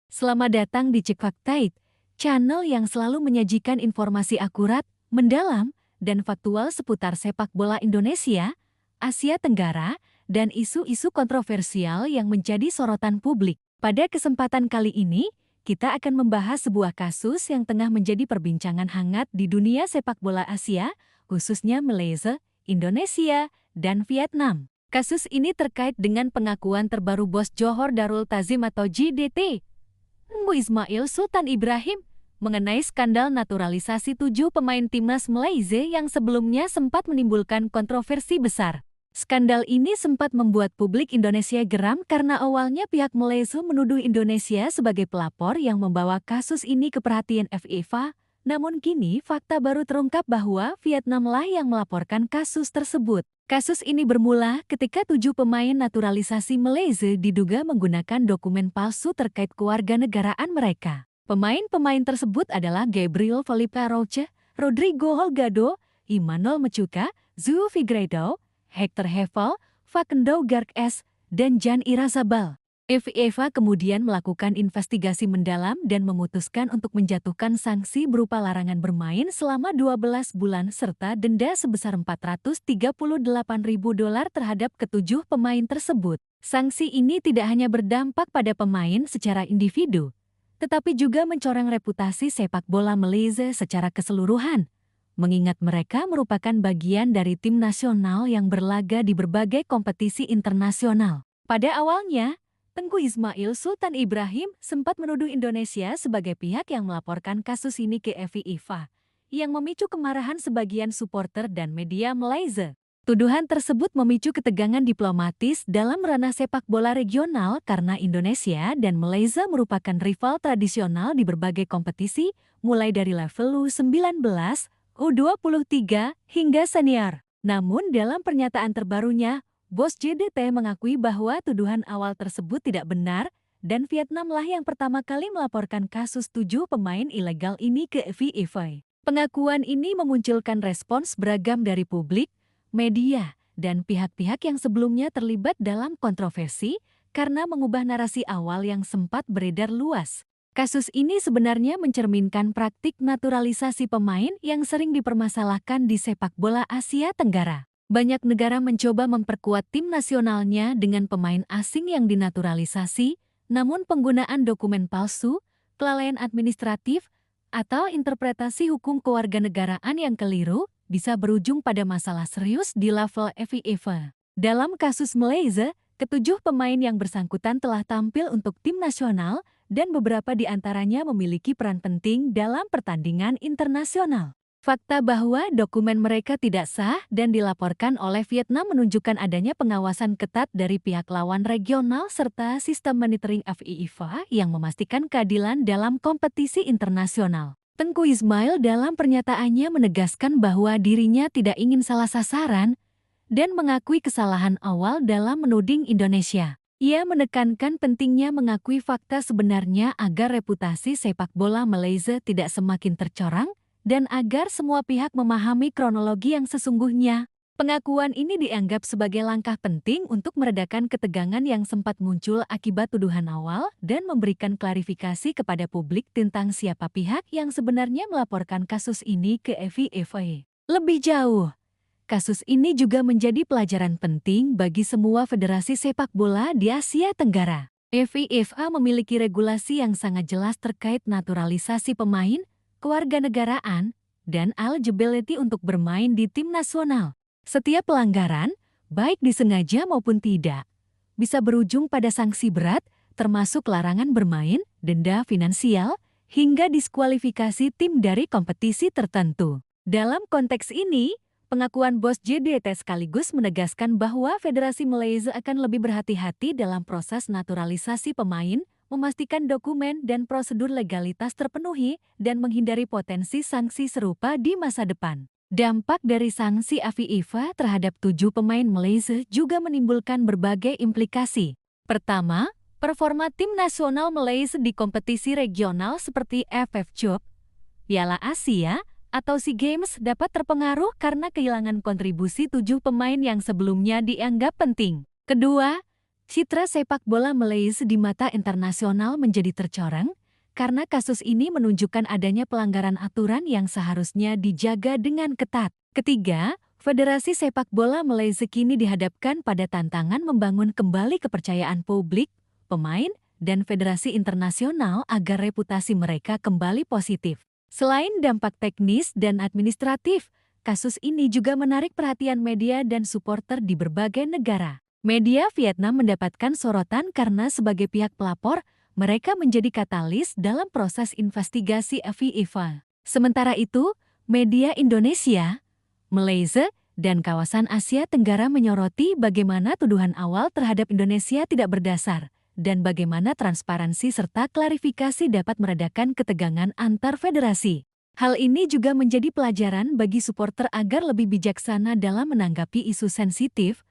Selamat datang di Cek Faktaid, channel yang selalu menyajikan informasi akurat, mendalam, dan faktual seputar sepak bola Indonesia, Asia Tenggara, dan isu-isu kontroversial yang menjadi sorotan publik. Pada kesempatan kali ini, kita akan membahas sebuah kasus yang tengah menjadi perbincangan hangat di dunia sepak bola Asia, khususnya Malaysia, Indonesia, dan Vietnam. Kasus ini terkait dengan pengakuan terbaru bos Johor Darul Ta'zim atau JDT, Tengku Ismail Sultan Ibrahim, mengenai skandal naturalisasi 7 pemain timnas Malaysia yang sebelumnya sempat menimbulkan kontroversi besar. Skandal ini sempat membuat publik Indonesia geram karena awalnya pihak Malaysia menuduh Indonesia sebagai pelapor yang membawa kasus ini ke perhatian FIFA, namun kini fakta baru terungkap bahwa Vietnamlah yang melaporkan kasus tersebut. Kasus ini bermula ketika 7 pemain naturalisasi Malaysia diduga menggunakan dokumen palsu terkait kewarganegaraan mereka. Pemain-pemain tersebut adalah Gabriel Felipe Rocha, Rodrigo Holgado, Emmanuel Mecuka, Zhu Figueiredo, Hector Hevel, Facundo Garques, dan Jan Irazabal. FIFA kemudian melakukan investigasi mendalam dan memutuskan untuk menjatuhkan sanksi berupa larangan bermain selama 12 bulan serta denda sebesar $438.000 terhadap ketujuh pemain tersebut. Sanksi ini tidak hanya berdampak pada pemain secara individu, tetapi juga mencoreng reputasi sepak bola Malaysia secara keseluruhan, mengingat mereka merupakan bagian dari tim nasional yang berlaga di berbagai kompetisi internasional. Pada awalnya, Tengku Ismail Sultan Ibrahim sempat menuduh Indonesia sebagai pihak yang melaporkan kasus ini ke FIFA, yang memicu kemarahan sebagian supporter dan media Malaysia. Tuduhan tersebut memicu ketegangan diplomatis dalam ranah sepak bola regional karena Indonesia dan Malaysia merupakan rival tradisional di berbagai kompetisi, mulai dari level U19, U23, hingga senior. Namun dalam pernyataan terbarunya, bos JDT mengakui bahwa tuduhan awal tersebut tidak benar dan Vietnamlah yang pertama kali melaporkan kasus 7 pemain ilegal ini ke FIFA. Pengakuan ini memunculkan respons beragam dari publik, media, dan pihak-pihak yang sebelumnya terlibat dalam kontroversi karena mengubah narasi awal yang sempat beredar luas. Kasus ini sebenarnya mencerminkan praktik naturalisasi pemain yang sering dipermasalahkan di sepak bola Asia Tenggara. Banyak negara mencoba memperkuat tim nasionalnya dengan pemain asing yang dinaturalisasi, namun penggunaan dokumen palsu, kelalaian administratif, atau interpretasi hukum kewarganegaraan yang keliru bisa berujung pada masalah serius di level FIFA. Dalam kasus Malaysia, ketujuh pemain yang bersangkutan telah tampil untuk tim nasional dan beberapa di antaranya memiliki peran penting dalam pertandingan internasional. Fakta bahwa dokumen mereka tidak sah dan dilaporkan oleh Vietnam menunjukkan adanya pengawasan ketat dari pihak lawan regional serta sistem monitoring FIFA yang memastikan keadilan dalam kompetisi internasional. Tengku Ismail dalam pernyataannya menegaskan bahwa dirinya tidak ingin salah sasaran dan mengakui kesalahan awal dalam menuding Indonesia. Ia menekankan pentingnya mengakui fakta sebenarnya agar reputasi sepak bola Malaysia tidak semakin tercoreng dan agar semua pihak memahami kronologi yang sesungguhnya. Pengakuan ini dianggap sebagai langkah penting untuk meredakan ketegangan yang sempat muncul akibat tuduhan awal dan memberikan klarifikasi kepada publik tentang siapa pihak yang sebenarnya melaporkan kasus ini ke FIFA. Lebih jauh, kasus ini juga menjadi pelajaran penting bagi semua federasi sepak bola di Asia Tenggara. FIFA memiliki regulasi yang sangat jelas terkait naturalisasi pemain, kewarganegaraan, dan eligibility untuk bermain di tim nasional. Setiap pelanggaran, baik disengaja maupun tidak, bisa berujung pada sanksi berat, termasuk larangan bermain, denda finansial, hingga diskualifikasi tim dari kompetisi tertentu. Dalam konteks ini, pengakuan bos JDT sekaligus menegaskan bahwa Federasi Malaysia akan lebih berhati-hati dalam proses naturalisasi pemain, memastikan dokumen dan prosedur legalitas terpenuhi, dan menghindari potensi sanksi serupa di masa depan. Dampak dari sanksi FIFA terhadap 7 pemain Malaysia juga menimbulkan berbagai implikasi. Pertama, performa tim nasional Malaysia di kompetisi regional seperti AFF Cup, Piala Asia, atau SEA Games dapat terpengaruh karena kehilangan kontribusi 7 pemain yang sebelumnya dianggap penting. Kedua, Citra sepak bola Malaysia di mata internasional menjadi tercoreng karena kasus ini menunjukkan adanya pelanggaran aturan yang seharusnya dijaga dengan ketat. Ketiga, Federasi Sepak Bola Malaysia kini dihadapkan pada tantangan membangun kembali kepercayaan publik, pemain, dan federasi internasional agar reputasi mereka kembali positif. Selain dampak teknis dan administratif, kasus ini juga menarik perhatian media dan supporter di berbagai negara. Media Vietnam mendapatkan sorotan karena sebagai pihak pelapor, mereka menjadi katalis dalam proses investigasi FIFA. Sementara itu, media Indonesia, Malaysia, dan kawasan Asia Tenggara menyoroti bagaimana tuduhan awal terhadap Indonesia tidak berdasar dan bagaimana transparansi serta klarifikasi dapat meredakan ketegangan antar federasi. Hal ini juga menjadi pelajaran bagi supporter agar lebih bijaksana dalam menanggapi isu sensitif,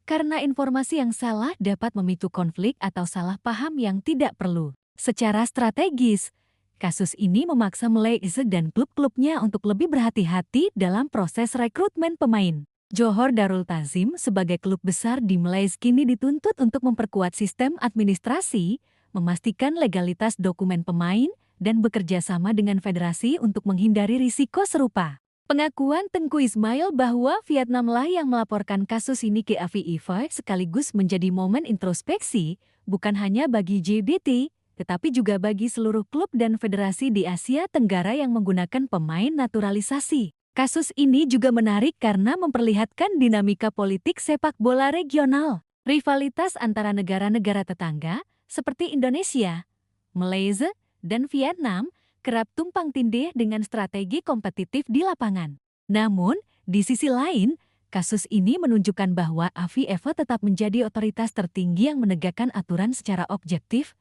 karena informasi yang salah dapat memicu konflik atau salah paham yang tidak perlu. Secara strategis, kasus ini memaksa Malaysia dan klub-klubnya untuk lebih berhati-hati dalam proses rekrutmen pemain. Johor Darul Ta'zim sebagai klub besar di Malaysia kini dituntut untuk memperkuat sistem administrasi, memastikan legalitas dokumen pemain, dan bekerja sama dengan federasi untuk menghindari risiko serupa. Pengakuan Tengku Ismail bahwa Vietnamlah yang melaporkan kasus ini ke FIFA sekaligus menjadi momen introspeksi, bukan hanya bagi JBT, tetapi juga bagi seluruh klub dan federasi di Asia Tenggara yang menggunakan pemain naturalisasi. Kasus ini juga menarik karena memperlihatkan dinamika politik sepak bola regional. Rivalitas antara negara-negara tetangga seperti Indonesia, Malaysia, dan Vietnam kerap tumpang tindih dengan strategi kompetitif di lapangan. Namun, di sisi lain, kasus ini menunjukkan bahwa FIFA tetap menjadi otoritas tertinggi yang menegakkan aturan secara objektif,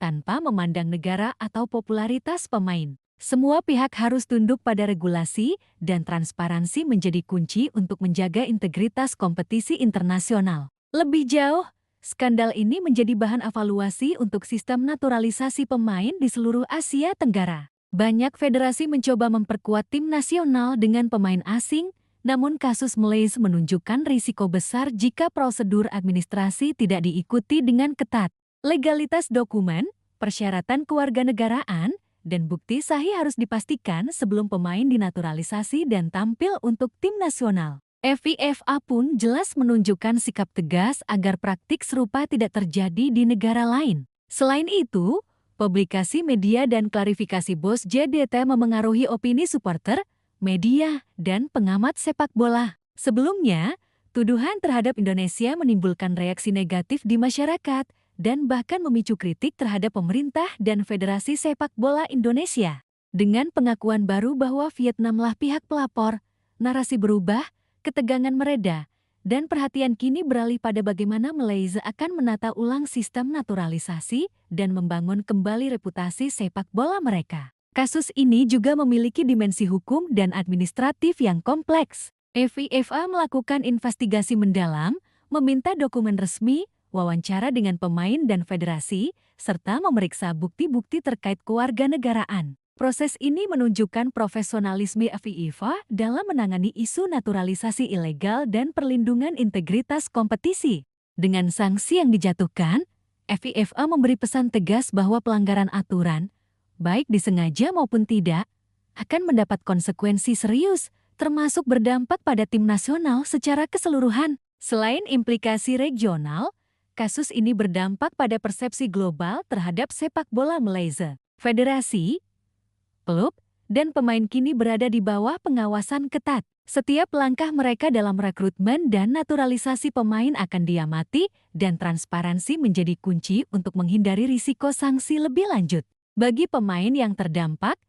tanpa memandang negara atau popularitas pemain. Semua pihak harus tunduk pada regulasi dan transparansi menjadi kunci untuk menjaga integritas kompetisi internasional. Lebih jauh, skandal ini menjadi bahan evaluasi untuk sistem naturalisasi pemain di seluruh Asia Tenggara. Banyak federasi mencoba memperkuat tim nasional dengan pemain asing, namun kasus Malaysia menunjukkan risiko besar jika prosedur administrasi tidak diikuti dengan ketat. Legalitas dokumen, persyaratan kewarganegaraan, dan bukti sahih harus dipastikan sebelum pemain dinaturalisasi dan tampil untuk tim nasional. FIFA pun jelas menunjukkan sikap tegas agar praktik serupa tidak terjadi di negara lain. Selain itu, publikasi media dan klarifikasi bos JDT memengaruhi opini supporter, media, dan pengamat sepak bola. Sebelumnya, tuduhan terhadap Indonesia menimbulkan reaksi negatif di masyarakat dan bahkan memicu kritik terhadap pemerintah dan Federasi Sepak Bola Indonesia. Dengan pengakuan baru bahwa Vietnamlah pihak pelapor, narasi berubah, ketegangan mereda, dan perhatian kini beralih pada bagaimana Malaysia akan menata ulang sistem naturalisasi dan membangun kembali reputasi sepak bola mereka. Kasus ini juga memiliki dimensi hukum dan administratif yang kompleks. FIFA melakukan investigasi mendalam, meminta dokumen resmi, wawancara dengan pemain dan federasi, serta memeriksa bukti-bukti terkait kewarganegaraan. Proses ini menunjukkan profesionalisme FIFA dalam menangani isu naturalisasi ilegal dan perlindungan integritas kompetisi. Dengan sanksi yang dijatuhkan, FIFA memberi pesan tegas bahwa pelanggaran aturan, baik disengaja maupun tidak, akan mendapat konsekuensi serius, termasuk berdampak pada tim nasional secara keseluruhan. Selain implikasi regional, kasus ini berdampak pada persepsi global terhadap sepak bola Malaysia. Federasi, klub, dan pemain kini berada di bawah pengawasan ketat. Setiap langkah mereka dalam rekrutmen dan naturalisasi pemain akan diamati dan transparansi menjadi kunci untuk menghindari risiko sanksi lebih lanjut. Bagi pemain yang terdampak,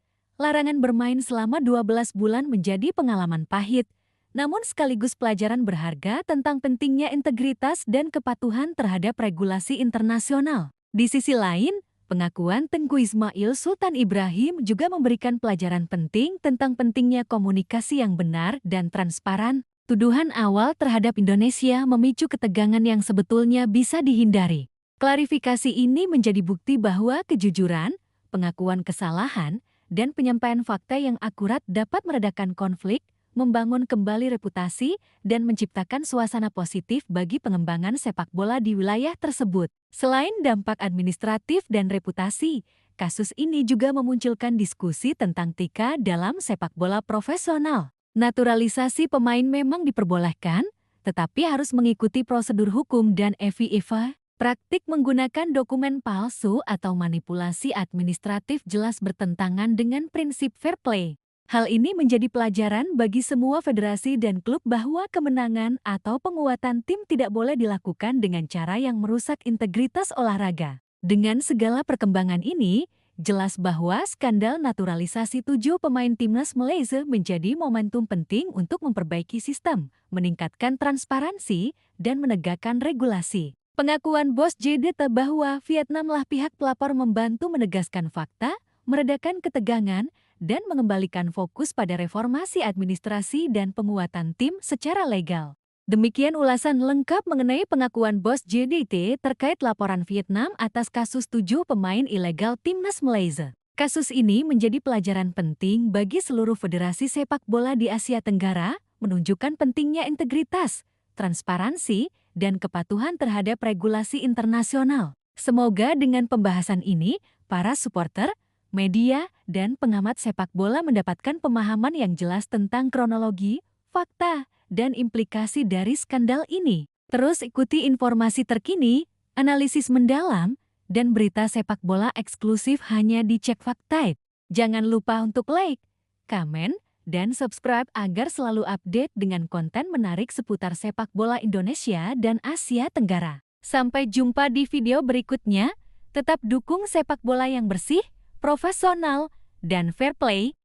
larangan bermain selama 12 bulan menjadi pengalaman pahit, namun sekaligus pelajaran berharga tentang pentingnya integritas dan kepatuhan terhadap regulasi internasional. Di sisi lain, pengakuan Tengku Ismail Sultan Ibrahim juga memberikan pelajaran penting tentang pentingnya komunikasi yang benar dan transparan. Tuduhan awal terhadap Indonesia memicu ketegangan yang sebetulnya bisa dihindari. Klarifikasi ini menjadi bukti bahwa kejujuran, pengakuan kesalahan, dan penyampaian fakta yang akurat dapat meredakan konflik, membangun kembali reputasi, dan menciptakan suasana positif bagi pengembangan sepak bola di wilayah tersebut. Selain dampak administratif dan reputasi, kasus ini juga memunculkan diskusi tentang etika dalam sepak bola profesional. Naturalisasi pemain memang diperbolehkan, tetapi harus mengikuti prosedur hukum dan FIFA. Praktik menggunakan dokumen palsu atau manipulasi administratif jelas bertentangan dengan prinsip fair play. Hal ini menjadi pelajaran bagi semua federasi dan klub bahwa kemenangan atau penguatan tim tidak boleh dilakukan dengan cara yang merusak integritas olahraga. Dengan segala perkembangan ini, jelas bahwa skandal naturalisasi 7 pemain timnas Malaysia menjadi momentum penting untuk memperbaiki sistem, meningkatkan transparansi, dan menegakkan regulasi. Pengakuan bos JDT bahwa Vietnamlah pihak pelapor membantu menegaskan fakta, meredakan ketegangan, dan mengembalikan fokus pada reformasi administrasi dan penguatan tim secara legal. Demikian ulasan lengkap mengenai pengakuan bos JDT terkait laporan Vietnam atas kasus 7 pemain ilegal timnas Malaysia. Kasus ini menjadi pelajaran penting bagi seluruh federasi sepak bola di Asia Tenggara, menunjukkan pentingnya integritas, transparansi, dan kepatuhan terhadap regulasi internasional. Semoga dengan pembahasan ini, para supporter, media, dan pengamat sepak bola mendapatkan pemahaman yang jelas tentang kronologi, fakta, dan implikasi dari skandal ini. Terus ikuti informasi terkini, analisis mendalam, dan berita sepak bola eksklusif hanya di Cek Fakta. Jangan lupa untuk like, komen, dan subscribe agar selalu update dengan konten menarik seputar sepak bola Indonesia dan Asia Tenggara. Sampai jumpa di video berikutnya, tetap dukung sepak bola yang bersih, profesional, dan fair play.